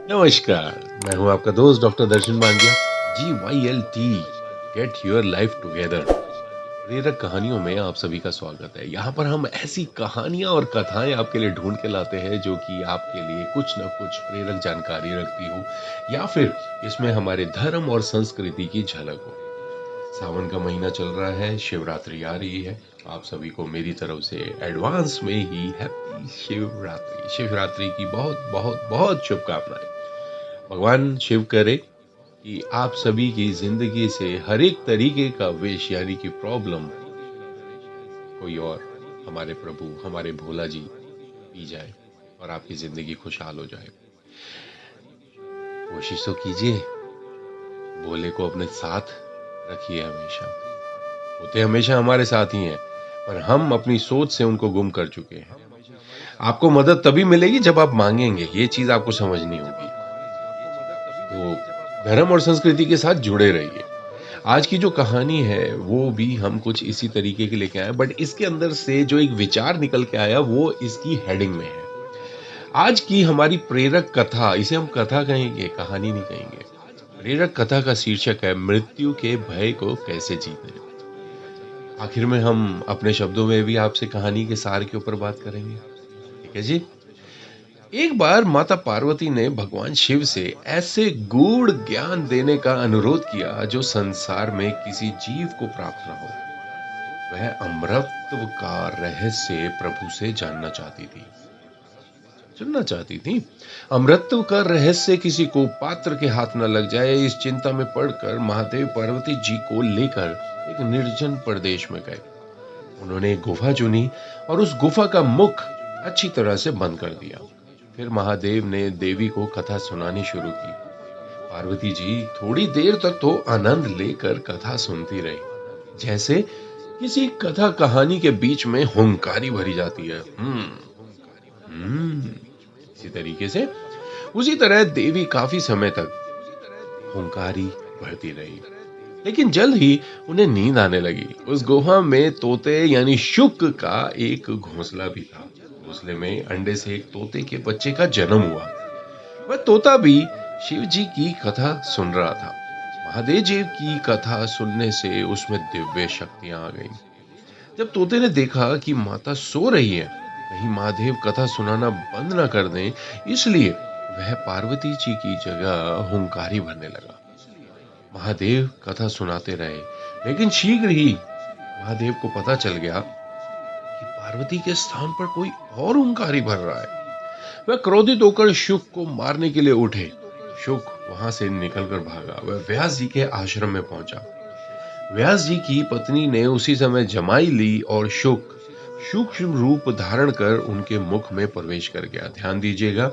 नमस्कार, मैं हूं आपका दोस्त doctor Darshan Mangiya. GYLT get your life together प्रेरक कहानियों में आप सभी का स्वागत है। यहाँ पर हम ऐसी कहानियां और कथाएं आपके लिए ढूंढ के लाते हैं जो कि आपके लिए कुछ न कुछ प्रेरक जानकारी रखती हो या फिर इसमें हमारे धर्म और संस्कृति की झलक हो। सावन का महीना चल रहा है, शिवरात्रि आ रही है। आप सभी को मेरी तरफ से एडवांस में ही हैप्पी शिवरात्रि शिवरात्रि की बहुत बहुत बहुत शुभकामनाएं। भगवान शिव करे कि आप सभी की जिंदगी से हर एक तरीके का विश यानी कि प्रॉब्लम कोई और हमारे प्रभु हमारे भोला जी पी जाए और आपकी जिंदगी खुशहाल हो जाए। कोशिश तो कीजिए, भोले को अपने साथ रखिए हमेशा। होते हमेशा हमारे साथ ही हैं, पर हम अपनी सोच से उनको गुम कर चुके हैं। आपको मदद तभी मिलेगी जब आप मांगेंगे, ये चीज आपको समझनी होगी। तो धर्म और संस्कृति के साथ जुड़े रहिए। आज की जो कहानी है वो भी हम कुछ इसी तरीके की लेके आए, बट इसके अंदर से जो एक विचार निकल के आया वो इसकी हेडिंग में है। आज की हमारी प्रेरक कथा, इसे हम कथा कहेंगे, कहानी नहीं कहेंगे। प्रेरक कथा का शीर्षक है मृत्यु के भय को कैसे जीते। आखिर में हम अपने शब्दों में भी आपसे कहानी के सार के ऊपर बात करेंगे। ठीक है जी। एक बार माता पार्वती ने भगवान शिव से ऐसे गूढ़ ज्ञान देने का अनुरोध किया जो संसार में किसी जीव को प्राप्त न हो। वह अमृतत्व का रहस्य प्रभु से जानना चाहती थी, सुनना चाहती थी। अमृतत्व का रहस्य किसी को पात्र के हाथ न लग जाए, इस चिंता में पड़कर महादेव पार्वती जी को लेकर एक निर्जन प्रदेश में गए। उन्होंने एक गुफा चुनी और उस गुफा का मुख अच्छी तरह से बंद कर दिया। फिर महादेव ने देवी को कथा सुनानी शुरू की। पार्वती जी थोड़ी देर तक तो आनंद लेकर कथा सुनती रही, जैसे किसी कथा कहानी के बीच में हुंकारी भरी जाती है। इसी तरीके से उसी तरह देवी काफी समय तक हुंकारी भरती रही, लेकिन जल्द ही उन्हें नींद आने लगी। उस गुफा में तोते यानी शुक का एक घोंसला भी था। घोंसले में अंडे से एक तोते के बच्चे का जन्म हुआ। वह तोता भी शिव जी की कथा सुन रहा था। महादेव जी की कथा सुनने से उसमें दिव्य शक्तियां आ गईं। जब तोते ने देखा कि माता सो रही है, कहीं महादेव कथा सुनाना बंद ना कर दें, इसलिए वह पार्वती जी की जगह हुंकारी भरने लगा। महादेव कथा सुनाते रहे, लेकिन शीघ्र ही महादेव को पता चल गया कि पार्वती के स्थान पर कोई और हुंकारी भर रहा है। वह क्रोधित होकर शुक को मारने के लिए उठे। शुक वहां से निकलकर भागा। वह व्यास जी के आश्रम में पहुंचा। व्यास जी की पत्नी ने उसी समय जमाई ली और शुक सूक्ष्म रूप धारण कर उनके मुख में प्रवेश कर गया। ध्यान दीजिएगा,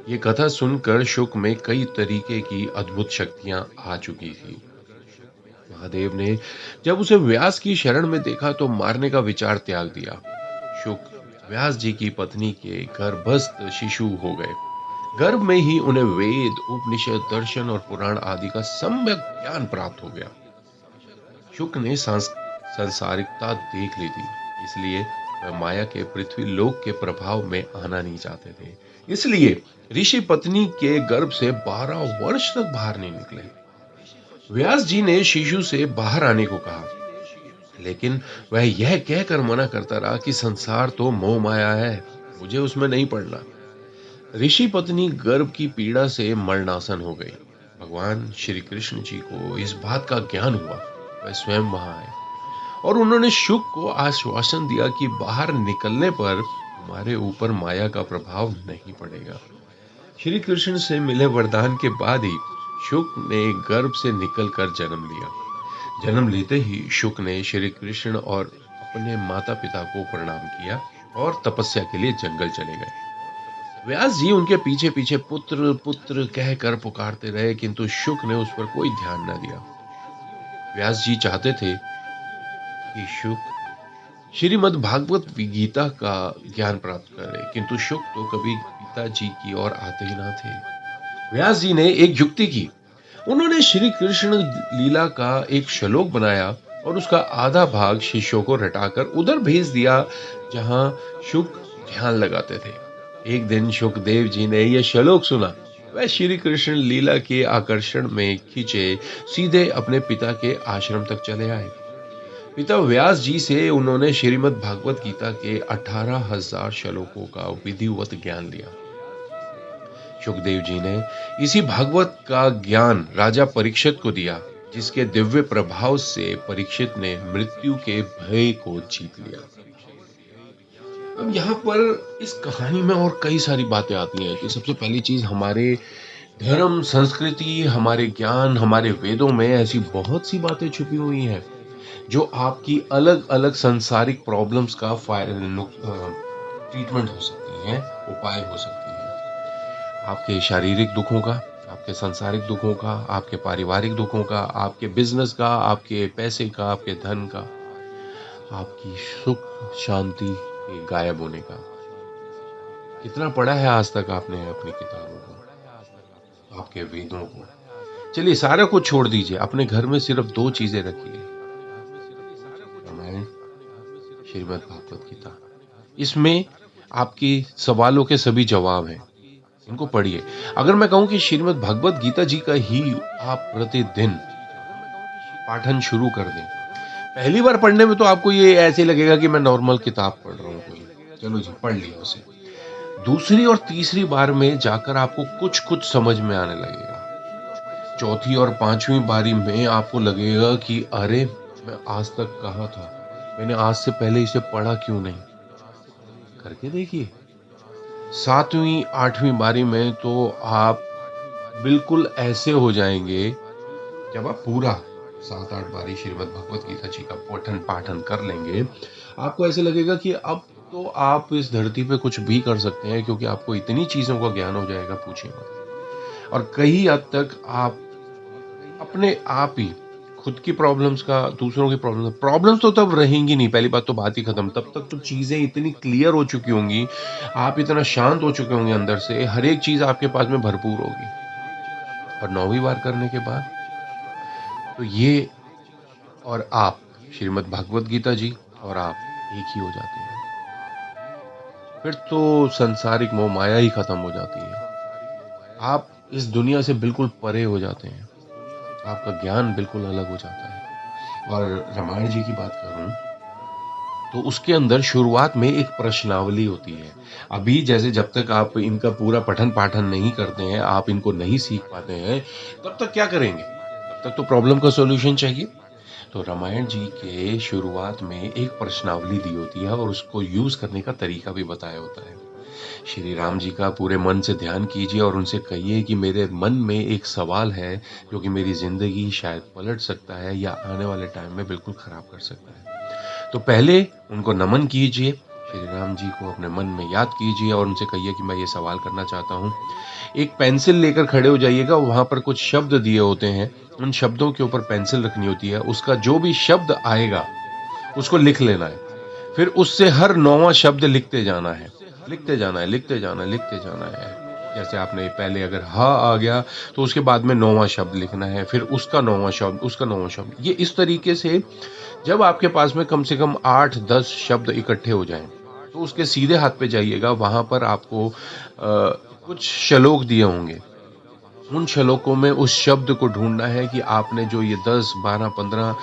ये कथा सुनकर शुक में कई तरीके की अद्भुत शक्तियां आ चुकी थी। महादेव ने जब उसे व्यास की शरण में देखा तो मारने का विचार त्याग दिया। शुक व्यास जी की पत्नी के गर्भस्थ शिशु हो गए। गर्भ में ही उन्हें वेद, उपनिषद, दर्शन और पुराण आदि का सम्यक ज्ञान प्राप्त हो गया। शुक ने सांसारिकता देख ली थी, इसलिए वह माया के पृथ्वी लोक के प्रभाव में आना नहीं चाहते थे। इसलिए ऋषि पत्नी के गर्भ से 12 वर्ष तक बाहर नहीं निकले। व्यास जी ने शिशु से बाहर आने को कहा, लेकिन वह यह कहकर मना करता रहा कि संसार तो मोह माया है, मुझे उसमें नहीं पड़ना। ऋषि पत्नी गर्भ की पीड़ा से मरणासन हो गई। भगवान श्री कृष्ण जी को इस बात का ज्ञान हुआ। वह स्वयं वहां आए और उन्होंने शुक को आश्वासन दिया कि बाहर निकलने पर तुम्हारे ऊपर माया का प्रभाव नहीं पड़ेगा। श्री कृष्ण से मिले वरदान के बाद ही शुक ने गर्भ से निकलकर जन्म लिया। जन्म लेते ही शुक ने श्री कृष्ण और अपने माता पिता को प्रणाम किया और तपस्या के लिए जंगल चले गए। व्यास जी उनके पीछे पीछे पुत्र पुत्र कहकर पुकारते रहे, किंतु शुक ने उस पर कोई ध्यान न दिया। व्यास जी चाहते थे कि शुक श्रीमद् भागवत गीता का ज्ञान प्राप्त करे, किंतु शुक तो कभी पिताजी की ओर आते ही ना थे। व्यास जी ने एक युक्ति की। उन्होंने श्री कृष्ण लीला का एक श्लोक बनाया और उसका आधा भाग शिष्यों को रटाकर उधर भेज दिया जहां शुक ध्यान लगाते थे। एक दिन शुकदेव जी ने यह श्लोक सुना वह श्री कृष्ण लीला के आकर्षण में खींचे सीधे अपने पिता के आश्रम तक चले आए। पिता व्यास जी से उन्होंने श्रीमद् भागवत गीता के 18,000 श्लोकों का विधिवत ज्ञान लिया। सुखदेव जी ने इसी भागवत का ज्ञान राजा परीक्षित को दिया, जिसके दिव्य प्रभाव से परीक्षित ने मृत्यु के भय को जीत लिया। अब यहाँ पर इस कहानी में और कई सारी बातें आती हैं कि सबसे पहली चीज हमारे धर्म, संस्कृति, हमारे ज्ञान, हमारे वेदों में ऐसी बहुत सी बातें छुपी हुई हैं जो आपकी अलग-अलग सांसारिक प्रॉब्लम्स का ट्रीटमेंट हो सकती हैं, उपाय हो सकती हैं। आपके शारीरिक दुखों का, आपके सांसारिक दुखों का, आपके पारिवारिक दुखों का, आपके बिजनेस का, आपके पैसे का, आपके धन का, आपकी सुख शांति के गायब होने का। कितना पढ़ा है आज तक आपने अपनी किताबों को, आपके वेदों को? चलिए सारा कुछ छोड़ दीजिए, अपने घर में सिर्फ 2 चीजें रखिए, रामायण, श्रीमद् भागवत गीता। इसमें आपके सवालों के सभी जवाब हैं, इनको पढ़िए। अगर मैं कहूं कि श्रीमद् भागवत गीता जी का ही आप प्रतिदिन पाठन शुरू कर दें, पहली बार पढ़ने में तो आपको ये ऐसे लगेगा कि मैं नॉर्मल किताब पढ़ रहा हूँ कोई, चलो जी पढ़ लिया उसे। दूसरी और तीसरी बार में जाकर आपको कुछ-कुछ समझ में आने लगेगा। चौथी और 5वीं बारी में आपको लगेगा कि अरे! मैं आज तक कहाँ था? मैंने आज से पहले इसे पढ़ा क्यों नहीं? करके देखिए। 7वीं 8वीं बारी में तो आप बिल्कुल ऐसे हो जाएँगे, जब आप पूरा 7-8 बारी श्रीमद् भगवत गीता जी का पठन-पाठन कर लेंगे, आपको ऐसे लगेगा कि अब तो आप इस धरती पे कुछ भी कर सकते हैं, क्योंकि आपको इतनी चीज़ों का ज्ञान हो जाएगा, पूछिए मत। और कई हद तक आप अपने आप ही खुद की प्रॉब्लम्स का, दूसरों की प्रॉब्लम्स तो तब रहेंगी नहीं, पहली बात तो बात ही खत्म। तब तक तो चीज़ें इतनी क्लियर हो चुकी होंगी, आप इतना शांत हो चुके होंगे अंदर से, हर एक चीज़ आपके पास में भरपूर होगी। और 9वीं बार करने के बाद तो ये और आप, श्रीमद् भागवत गीता जी और आप एक ही हो जाते हैं। फिर तो सांसारिक मोह माया ही खत्म हो जाती है। आप इस दुनिया से बिल्कुल परे हो जाते हैं। आपका ज्ञान बिल्कुल अलग हो जाता है। और रामायण जी की बात करूं तो उसके अंदर शुरुआत में एक प्रश्नावली होती है। अभी जैसे जब तक आप इनका पूरा पठन-पाठन नहीं करते हैं, आप इनको नहीं सीख पाते हैं, तब तक क्या करेंगे? तब तक तो प्रॉब्लम का सॉल्यूशन चाहिए। तो रामायण जी के शुरुआत में एक प्रश्नावली दी होती है और उसको यूज़ करने का तरीका भी बताया होता है। श्री राम जी का पूरे मन से ध्यान कीजिए और उनसे कहिए कि मेरे मन में एक सवाल है, जो कि मेरी ज़िंदगी शायद पलट सकता है या आने वाले टाइम में बिल्कुल खराब कर सकता है। तो पहले उनको नमन कीजिए, श्री राम जी को अपने मन में याद कीजिए और उनसे कहिए कि मैं ये सवाल करना चाहता हूँ। एक पेंसिल लेकर खड़े हो जाइएगा, वहाँ पर कुछ शब्द दिए होते हैं, उन शब्दों के ऊपर पेंसिल रखनी होती है, उसका जो भी शब्द आएगा, उसको लिख लेना है। फिर उससे हर 9वां शब्द लिखते जाना है, लिखते जाना है, लिखते जाना है, लिखते जाना है। जैसे आपने पहले अगर ह आ गया, तो उसके बाद में 9वां शब्द लिखना है, फिर उसका 9वां शब्द, उसका 9वां शब्द। ये इस तरीके से जब आपके पास में कम से कम 8-10 शब्द इकट्ठे हो जाएँ, तो उसके सीधे हाथ पे जाइएगा, वहाँ पर आपको कुछ श्लोक दिए होंगे। उन श्लोकों में उस शब्द को ढूँढना है कि आपने जो ये 10, 12, 15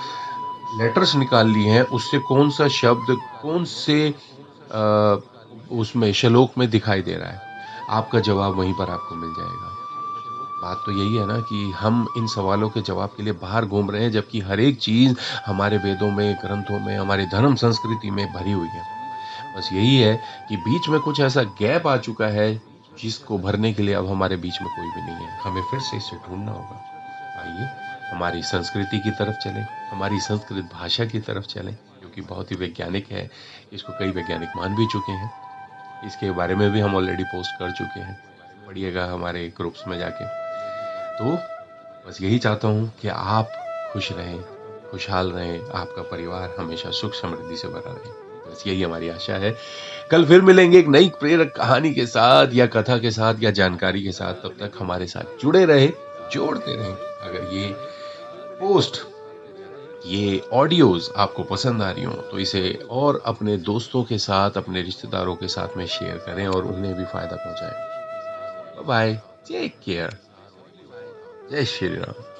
लेटर्स निकाल लिए हैं, उससे कौन-सा शब्द कौन से उसमें श्लोक में दिखाई दे रहा है। आपका जवाब वहीं पर आपको मिल जाएगा। बात तो यही है ना कि हम इन सवालों के जवाब के लिए बाहर घूम रहे हैं, जबकि हर एक चीज़ हमारे वेदों में, ग्रंथों में, हमारी धर्म संस्कृति में भरी हुई है। बस यही है कि बीच में कुछ ऐसा गैप आ चुका है, जिसको भरने के लिए अब हमारे बीच में कोई भी नहीं है। हमें फिर से इसे ढूँढना होगा। आइए, हमारी संस्कृति की तरफ चलें, हमारी संस्कृत भाषा की तरफ चलें, जो कि बहुत ही वैज्ञानिक है। इसको कई वैज्ञानिक मान भी चुके हैं। इसके बारे में भी हम ऑलरेडी पोस्ट कर चुके हैं। पढ़िएगा हमारे ग्रुप्स में जाके। तो बस यही चाहता हूँ कि आप खुश रहें, खुशहाल रहें, आपका परिवार हमेशा सुख समृद्धि से भरा रहे। बस यही हमारी आशा है। कल फिर मिलेंगे एक नई प्रेरक कहानी के साथ या कथा के साथ या जानकारी के साथ। तब तक हमारे साथ जुड़े रहें, जोड़ते रहें। अगर ये पोस्ट, ये ऑडियोज़ आपको पसंद आ रही हों, तो इसे और अपने दोस्तों के साथ, अपने रिश्तेदारों के साथ में शेयर करें और उन्हें भी फ़ायदा पहुँचाएँ। Bye bye. Take care. जय श्री राम।